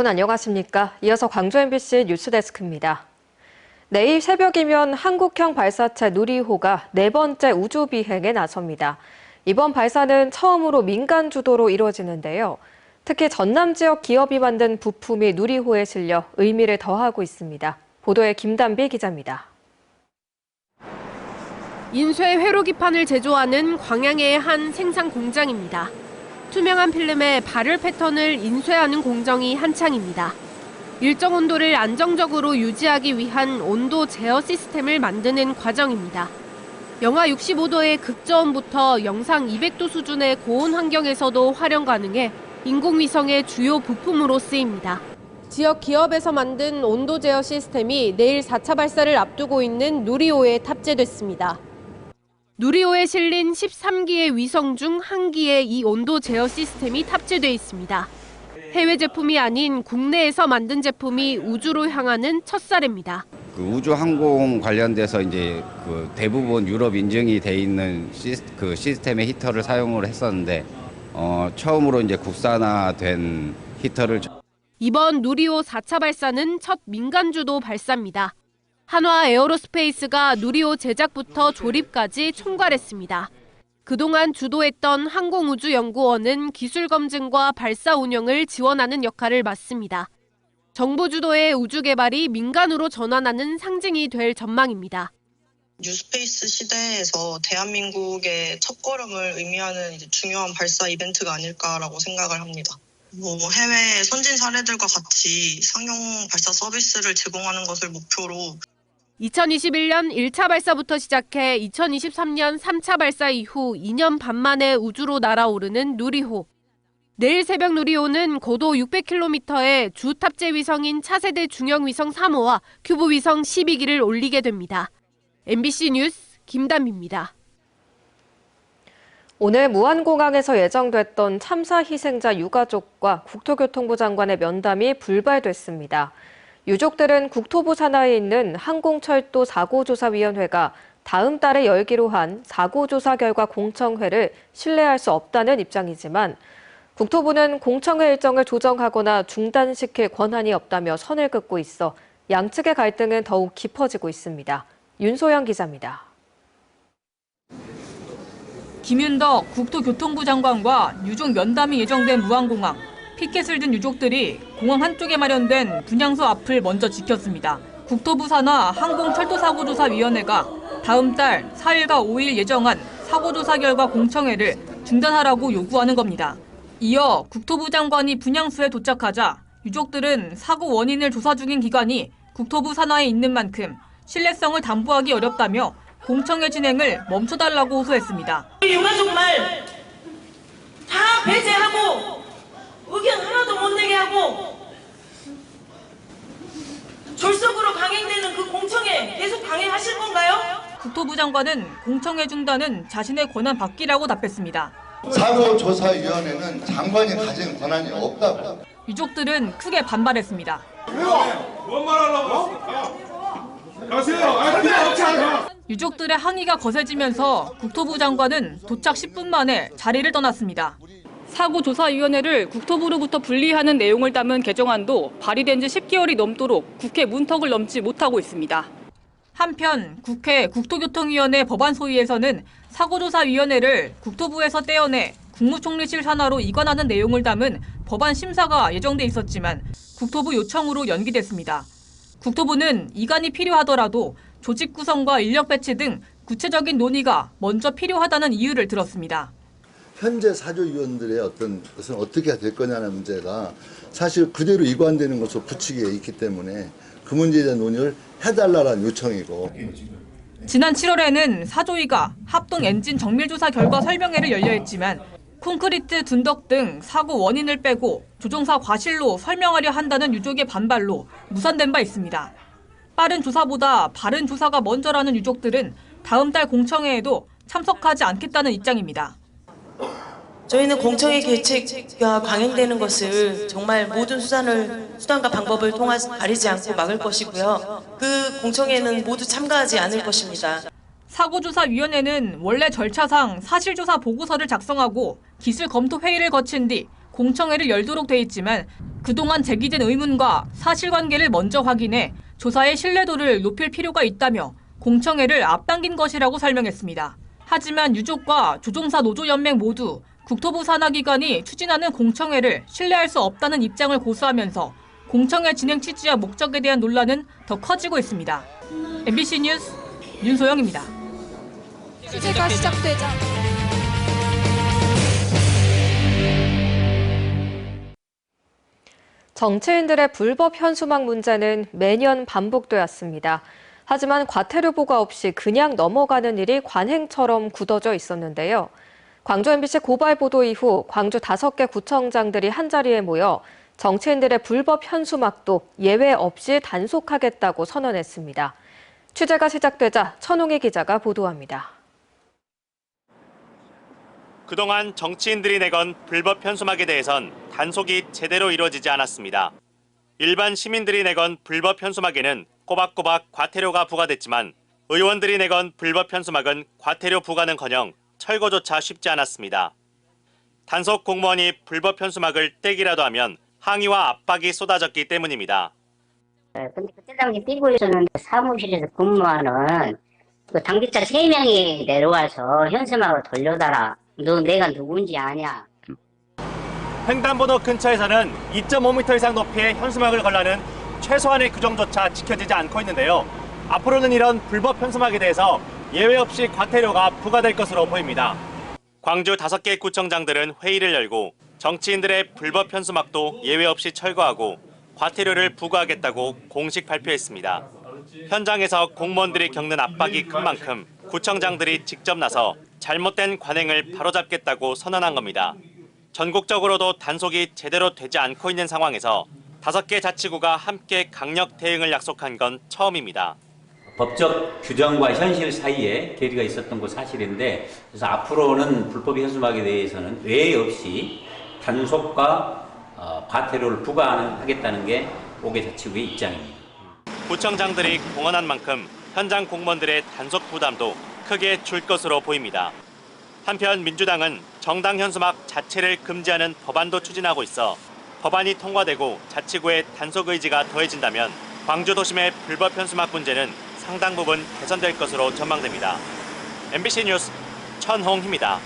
여러분 안녕하십니까? 이어서 광주 MBC 뉴스데스크입니다. 내일 새벽이면 한국형 발사체 누리호가 4번째 우주 비행에 나섭니다. 이번 발사는 처음으로 민간 주도로 이루어지는데요. 특히 전남 지역 기업이 만든 부품이 누리호에 실려 의미를 더하고 있습니다. 보도에 김단비 기자입니다. 인쇄 회로기판을 제조하는 광양의 한 생산 공장입니다. 투명한 필름에 발열 패턴을 인쇄하는 공정이 한창입니다. 일정 온도를 안정적으로 유지하기 위한 온도 제어 시스템을 만드는 과정입니다. 영하 65도의 극저온부터 영상 200도 수준의 고온 환경에서도 활용 가능해 인공위성의 주요 부품으로 쓰입니다. 지역 기업에서 만든 온도 제어 시스템이 내일 4차 발사를 앞두고 있는 누리호에 탑재됐습니다. 누리호에 실린 13기의 위성 중 1기에 이 온도 제어 시스템이 탑재돼 있습니다. 해외 제품이 아닌 국내에서 만든 제품이 우주로 향하는 첫 사례입니다. 우주 항공 관련돼서 이제 대부분 유럽 인증이 돼 있는 시스템의 히터를 사용을 했었는데 처음으로 이제 국산화된 히터를. 이번 누리호 4차 발사는 첫 민간 주도 발사입니다. 한화 에어로스페이스가 누리호 제작부터 조립까지 총괄했습니다. 그동안 주도했던 항공우주연구원은 기술 검증과 발사 운영을 지원하는 역할을 맡습니다. 정부 주도의 우주 개발이 민간으로 전환하는 상징이 될 전망입니다. 뉴스페이스 시대에서 대한민국의 첫걸음을 의미하는 중요한 발사 이벤트가 아닐까라고 생각을 합니다. 해외 선진 사례들과 같이 상용 발사 서비스를 제공하는 것을 목표로 2021년 1차 발사부터 시작해 2023년 3차 발사 이후 2년 반 만에 우주로 날아오르는 누리호. 내일 새벽 누리호는 고도 600km의 주 탑재 위성인 차세대 중형 위성 3호와 큐브 위성 12기를 올리게 됩니다. MBC 뉴스 김단비입니다. 오늘 무안공항에서 예정됐던 참사 희생자 유가족과 국토교통부 장관의 면담이 불발됐습니다. 유족들은 국토부 산하에 있는 항공철도 사고조사위원회가 다음 달에 열기로 한 사고조사 결과 공청회를 신뢰할 수 없다는 입장이지만 국토부는 공청회 일정을 조정하거나 중단시킬 권한이 없다며 선을 긋고 있어 양측의 갈등은 더욱 깊어지고 있습니다. 윤소영 기자입니다. 김윤덕 국토교통부 장관과 유족 면담이 예정된 무안공항. 피켓을 든 유족들이 공항 한쪽에 마련된 분향소 앞을 먼저 지켰습니다. 국토부 산하 항공철도사고조사위원회가 다음 달 4일과 5일 예정한 사고조사 결과 공청회를 중단하라고 요구하는 겁니다. 이어 국토부 장관이 분향소에 도착하자 유족들은 사고 원인을 조사 중인 기관이 국토부 산하에 있는 만큼 신뢰성을 담보하기 어렵다며 공청회 진행을 멈춰달라고 호소했습니다. 유가족 말 다 배제하고 의견 하나도 못 내게 하고 졸속으로 강행되는 그 공청회 계속 강행하실 건가요? 국토부 장관은 공청회 중단은 자신의 권한 밖이라고 답했습니다. 사고조사위원회는 장관이 가진 권한이 없다고. 유족들은 크게 반발했습니다. 왜요? 뭔 말 하려고? 가세요. 유족들의 항의가 거세지면서 국토부 장관은 도착 10분 만에 자리를 떠났습니다. 사고조사위원회를 국토부로부터 분리하는 내용을 담은 개정안도 발의된 지 10개월이 넘도록 국회 문턱을 넘지 못하고 있습니다. 한편 국회 국토교통위원회 법안소위에서는 사고조사위원회를 국토부에서 떼어내 국무총리실 산하로 이관하는 내용을 담은 법안 심사가 예정돼 있었지만 국토부 요청으로 연기됐습니다. 국토부는 이관이 필요하더라도 조직 구성과 인력 배치 등 구체적인 논의가 먼저 필요하다는 이유를 들었습니다. 현재 사조위원들의 어떤 것은 어떻게 될 거냐는 문제가 사실 그대로 이관되는 것으로 부칙에 있기 때문에 그 문제에 대한 논의를 해달라는 요청이고. 지난 7월에는 사조위가 합동 엔진 정밀조사 결과 설명회를 열려 했지만 콘크리트 둔덕 등 사고 원인을 빼고 조종사 과실로 설명하려 한다는 유족의 반발로 무산된 바 있습니다. 빠른 조사보다 바른 조사가 먼저라는 유족들은 다음 달 공청회에도 참석하지 않겠다는 입장입니다. 저희는 공청회 개최가 강행되는 것을 정말 모든 수단과 방법을 가리지 않고 막을 것이고요. 그 공청회는 모두 참가하지 않을 것입니다. 사고조사위원회는 원래 절차상 사실조사 보고서를 작성하고 기술 검토 회의를 거친 뒤 공청회를 열도록 돼 있지만 그동안 제기된 의문과 사실관계를 먼저 확인해 조사의 신뢰도를 높일 필요가 있다며 공청회를 앞당긴 것이라고 설명했습니다. 하지만 유족과 조종사 노조연맹 모두 국토부 산하기관이 추진하는 공청회를 신뢰할 수 없다는 입장을 고수하면서 공청회 진행 취지와 목적에 대한 논란은 더 커지고 있습니다. MBC 뉴스 윤소영입니다. 취재가 시작되자 정치인들의 불법 현수막 문제는 매년 반복되었습니다. 하지만 과태료 부과 없이 그냥 넘어가는 일이 관행처럼 굳어져 있었는데요. 광주 MBC 고발 보도 이후 광주 5개 구청장들이 한자리에 모여 정치인들의 불법 현수막도 예외 없이 단속하겠다고 선언했습니다. 취재가 시작되자 천홍희 기자가 보도합니다. 그동안 정치인들이 내건 불법 현수막에 대해선 단속이 제대로 이루어지지 않았습니다. 일반 시민들이 내건 불법 현수막에는 꼬박꼬박 과태료가 부과됐지만 의원들이 내건 불법 현수막은 과태료 부과는커녕 철거조차 쉽지 않았습니다. 단속 공무원이 불법 현수막을 떼기라도 하면 항의와 압박이 쏟아졌기 때문입니다. 근데 그때 당시 뛰고 있었는데 사무실에서 근무하는 그 당직자 3명이 내려와서 현수막을 돌려달라. 너 내가 누군지 아냐? 횡단보도 근처에서는 2.5m 이상 높이의 현수막을 걸라는 최소한의 규정조차 지켜지지 않고 있는데요. 앞으로는 이런 불법 현수막에 대해서 예외 없이 과태료가 부과될 것으로 보입니다. 광주 5개 구청장들은 회의를 열고 정치인들의 불법 현수막도 예외 없이 철거하고 과태료를 부과하겠다고 공식 발표했습니다. 현장에서 공무원들이 겪는 압박이 큰 만큼 구청장들이 직접 나서 잘못된 관행을 바로잡겠다고 선언한 겁니다. 전국적으로도 단속이 제대로 되지 않고 있는 상황에서 5개 자치구가 함께 강력 대응을 약속한 건 처음입니다. 법적 규정과 현실 사이에 괴리가 있었던 건 사실인데, 그래서 앞으로는 불법 현수막에 대해서는 외에 없이 단속과 과태료를 부과하겠다는 게 5개 자치구의 입장입니다. 구청장들이 공언한 만큼 현장 공무원들의 단속 부담도 크게 줄 것으로 보입니다. 한편 민주당은 정당 현수막 자체를 금지하는 법안도 추진하고 있어 법안이 통과되고 자치구의 단속 의지가 더해진다면 광주 도심의 불법 현수막 문제는 상당 부분 개선될 것으로 전망됩니다. MBC 뉴스 천홍희입니다.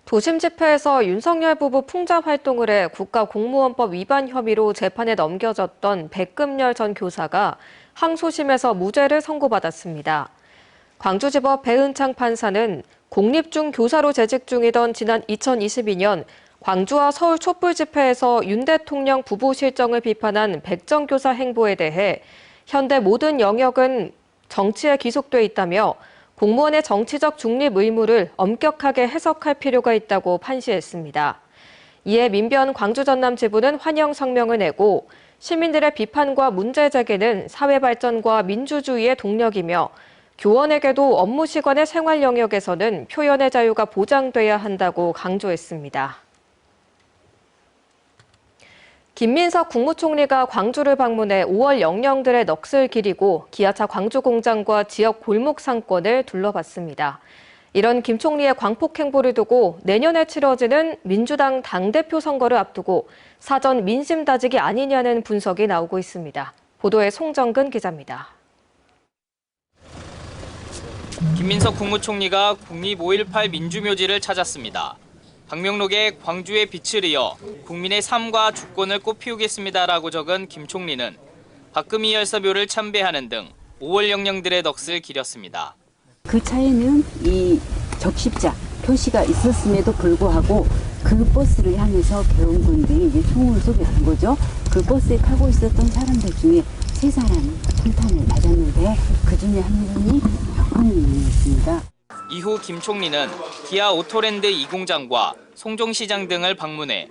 도심 집회에서 윤석열 부부 풍자 활동을 해 국가공무원법 위반 혐의로 재판에 넘겨졌던 백금열 전 교사가 항소심에서 무죄를 선고받았습니다. 광주지법 배은창 판사는 공립중 교사로 재직 중이던 지난 2022년 광주와 서울 촛불 집회에서 윤 대통령 부부 실정을 비판한 백 전 교사 행보에 대해 현대 모든 영역은 정치에 기속돼 있다며 공무원의 정치적 중립 의무를 엄격하게 해석할 필요가 있다고 판시했습니다. 이에 민변 광주 전남 지부는 환영 성명을 내고 시민들의 비판과 문제 제기는 사회 발전과 민주주의의 동력이며 교원에게도 업무 시간의 생활 영역에서는 표현의 자유가 보장돼야 한다고 강조했습니다. 김민석 국무총리가 광주를 방문해 5월 영령들의 넋을 기리고 기아차 광주 공장과 지역 골목 상권을 둘러봤습니다. 이런 김 총리의 광폭 행보를 두고 내년에 치러지는 민주당 당대표 선거를 앞두고 사전 민심 다지기 아니냐는 분석이 나오고 있습니다. 보도에 송정근 기자입니다. 김민석 국무총리가 국립 5.18 민주묘지를 찾았습니다. 방명록에 광주의 빛을 이어 국민의 삶과 주권을 꽃피우겠습니다라고 적은 김 총리는 박금희 열사묘를 참배하는 등 5월 영령들의 넋을 기렸습니다. 그 차에는 이 적십자 표시가 있었음에도 불구하고 그 버스를 향해서 개헌군들이 이제 총을 쏘겠던 거죠. 그 버스에 타고 있었던 사람들 중에 3사람이 총탄을 맞았는데 그 중에 한 분이 박근혜였습니다. 이후 김 총리는 기아 오토랜드 2공장과 송정시장 등을 방문해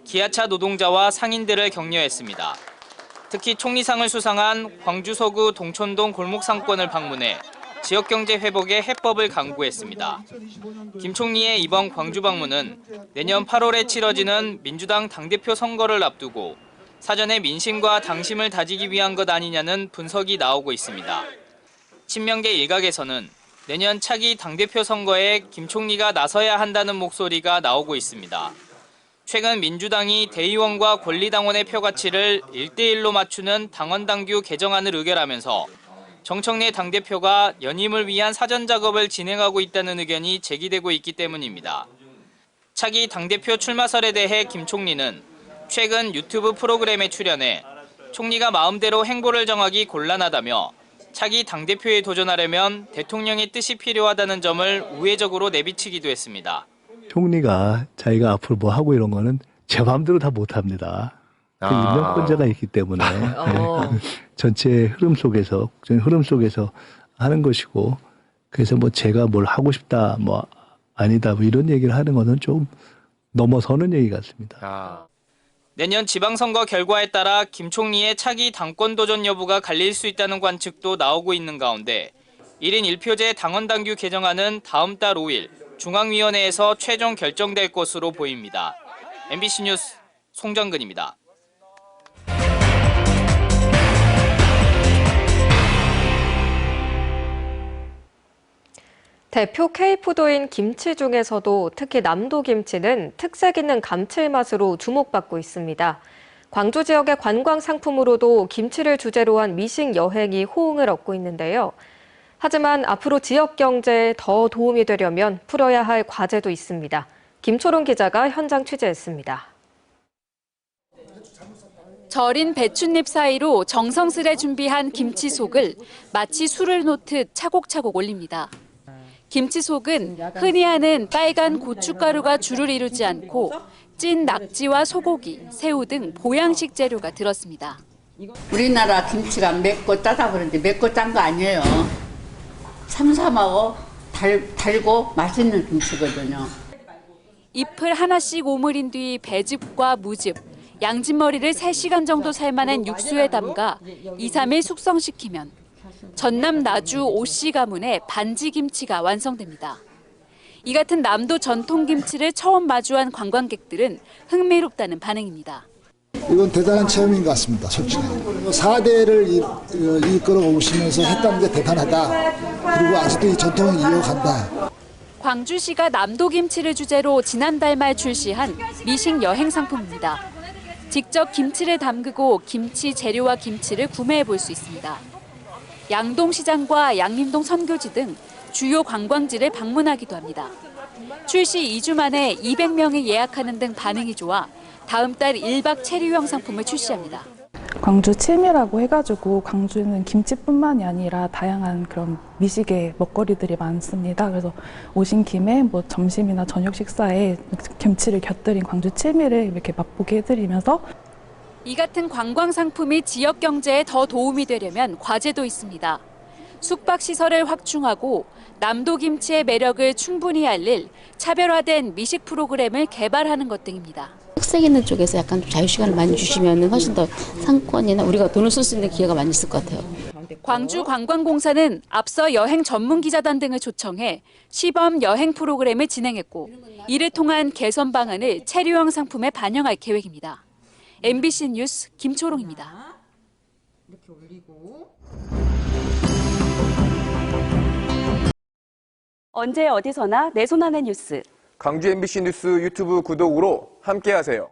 기아차 노동자와 상인들을 격려했습니다. 특히 총리상을 수상한 광주 서구 동촌동 골목상권을 방문해 지역경제 회복의 해법을 강구했습니다. 김 총리의 이번 광주 방문은 내년 8월에 치러지는 민주당 당대표 선거를 앞두고 사전에 민심과 당심을 다지기 위한 것 아니냐는 분석이 나오고 있습니다. 친명계 일각에서는 내년 차기 당대표 선거에 김 총리가 나서야 한다는 목소리가 나오고 있습니다. 최근 민주당이 대의원과 권리당원의 표 가치를 1대1로 맞추는 당원당규 개정안을 의결하면서 정청래 당대표가 연임을 위한 사전 작업을 진행하고 있다는 의견이 제기되고 있기 때문입니다. 차기 당대표 출마설에 대해 김 총리는 최근 유튜브 프로그램에 출연해 총리가 마음대로 행보를 정하기 곤란하다며 차기 당대표에 도전하려면 대통령의 뜻이 필요하다는 점을 우회적으로 내비치기도 했습니다. 총리가 자기가 앞으로 뭐 하고 이런 거는 제 마음대로 다 못합니다. 그 임명권자가 있기 때문에 전체 흐름 속에서 하는 것이고, 그래서 뭐 제가 뭘 하고 싶다 뭐 아니다 뭐 이런 얘기를 하는 거는 좀 넘어서는 얘기 같습니다. 내년 지방선거 결과에 따라 김 총리의 차기 당권 도전 여부가 갈릴 수 있다는 관측도 나오고 있는 가운데 1인 1표제 당원당규 개정안은 다음 달 5일 중앙위원회에서 최종 결정될 것으로 보입니다. MBC 뉴스 송정근입니다. 대표 K푸드인 김치 중에서도 특히 남도 김치는 특색 있는 감칠맛으로 주목받고 있습니다. 광주 지역의 관광 상품으로도 김치를 주제로 한 미식 여행이 호응을 얻고 있는데요. 하지만 앞으로 지역 경제에 더 도움이 되려면 풀어야 할 과제도 있습니다. 김초롱 기자가 현장 취재했습니다. 절인 배춧잎 사이로 정성스레 준비한 김치속을 마치 술을 놓듯 차곡차곡 올립니다. 김치속은 흔히 하는 빨간 고춧가루가 주를 이루지 않고 찐 낙지와 소고기, 새우 등 보양식 재료가 들었습니다. 우리나라 김치가 맵고 짜다 그러는데 맵고 짠 거 아니에요. 삼삼하고 달고 맛있는 김치거든요. 잎을 하나씩 오므린 뒤 배즙과 무즙, 양진머리를 3시간 정도 삶아낸 육수에 담가 2, 3일 숙성시키면 전남 나주 오씨 가문의 반지김치가 완성됩니다. 이 같은 남도 전통김치를 처음 마주한 관광객들은 흥미롭다는 반응입니다. 이건 대단한 체험인 것 같습니다. 솔직히 4대를 이끌어 오시면서 했다는 게 대단하다. 그리고 아직도 이 전통을 이어간다. 광주시가 남도김치를 주제로 지난달 말 출시한 미식 여행 상품입니다. 직접 김치를 담그고 김치 재료와 김치를 구매해 볼 수 있습니다. 양동시장과 양림동 선교지 등 주요 관광지를 방문하기도 합니다. 출시 2주 만에 200명이 예약하는 등 반응이 좋아 다음 달 1박 체류형 상품을 출시합니다. 광주 칠미라고 해가지고 광주는 김치뿐만이 아니라 다양한 그런 미식의 먹거리들이 많습니다. 그래서 오신 김에 뭐 점심이나 저녁 식사에 김치를 곁들인 광주 칠미를 이렇게 맛보게 해드리면서 이 같은 관광 상품이 지역 경제에 더 도움이 되려면 과제도 있습니다. 숙박시설을 확충하고 남도 김치의 매력을 충분히 알릴 차별화된 미식 프로그램을 개발하는 것 등입니다. 특색 있는 쪽에서 약간 자유시간을 많이 주시면 훨씬 더 상권이나 우리가 돈을 쓸 수 있는 기회가 많이 있을 것 같아요. 광주관광공사는 앞서 여행 전문기자단 등을 초청해 시범 여행 프로그램을 진행했고 이를 통한 개선 방안을 체류형 상품에 반영할 계획입니다. MBC 뉴스 김초롱입니다. 언제 어디서나 내 손 안의 뉴스. 광주 MBC 뉴스 유튜브 구독으로 함께하세요.